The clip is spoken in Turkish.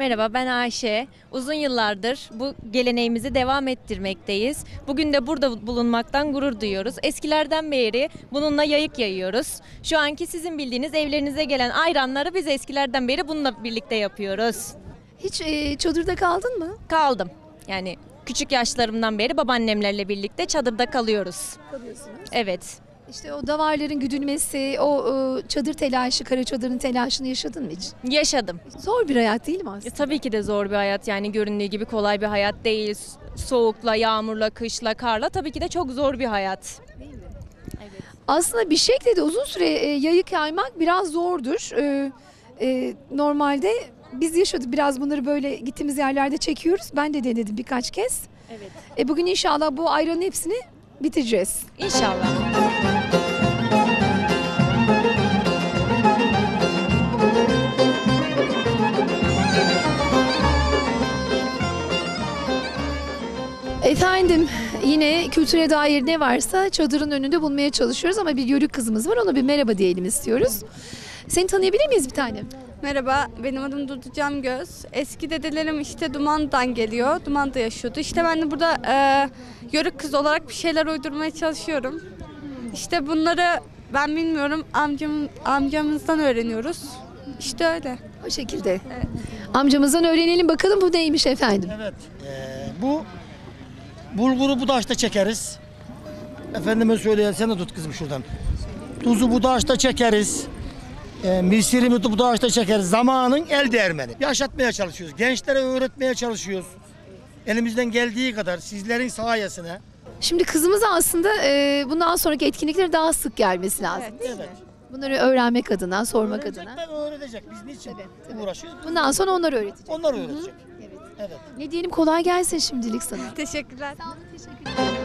Merhaba, ben Ayşe. Uzun yıllardır bu geleneğimizi devam ettirmekteyiz. Bugün de burada bulunmaktan gurur duyuyoruz. Eskilerden beri bununla yayık yayıyoruz. Şu anki sizin bildiğiniz evlerinize gelen ayranları biz eskilerden beri bununla birlikte yapıyoruz. Hiç çadırda kaldın mı? Kaldım. Yani küçük yaşlarımdan beri babaannemlerle birlikte çadırda kalıyoruz. Kalıyorsunuz. Evet. İşte o davarların güdülmesi, o çadır telaşı, kara çadırın telaşını yaşadın mı hiç? Yaşadım. Zor bir hayat değil mi aslında? Tabii ki de zor bir hayat, yani göründüğü gibi kolay bir hayat değil. Soğukla, yağmurla, kışla, karla tabii ki de çok zor bir hayat. Aslında bir şekilde de uzun süre yayık yaymak biraz zordur. Normalde biz yaşadık biraz bunları, böyle gittiğimiz yerlerde çekiyoruz. Ben de denedim birkaç kez. Evet. Bugün inşallah bu ayranın hepsini bitireceğiz. İnşallah. Efendim, yine kültüre dair ne varsa çadırın önünde bulmaya çalışıyoruz ama bir yörük kızımız var, ona bir merhaba diyelim istiyoruz. Seni tanıyabilir miyiz bir tanem? Merhaba, benim adım Dudu Camgöz. Eski dedelerim işte Duman'dan geliyor, Duman'da yaşıyordu. İşte ben de burada yörük kız olarak bir şeyler uydurmaya çalışıyorum. İşte bunları ben bilmiyorum, amcamızdan öğreniyoruz. İşte öyle. O şekilde. Amcamızdan öğrenelim bakalım, bu neymiş efendim? Evet. Bu bulguru bu daşta çekeriz. Efendime söyleyen sen de tut kızım şuradan. Tuzu bu daşta çekeriz. Misirimi bu daşta çekeriz. Zamanın el değirmeni. Yaşatmaya çalışıyoruz. Gençlere öğretmeye çalışıyoruz. Elimizden geldiği kadar sizlerin sayesinde. Şimdi kızımıza aslında bundan sonraki etkinliklere daha sık gelmesi lazım. Evet. Değil mi? Evet. Bunları öğrenmek adına, sormak Öğrenecek adına. ve öğretecek. Biz niçin uğraşıyoruz? Bundan sonra onları öğreteceğiz. Onlar öğretecek. Evet. Ne diyelim, kolay gelsin şimdilik sana. Teşekkürler. Sağ olun, teşekkür ederim.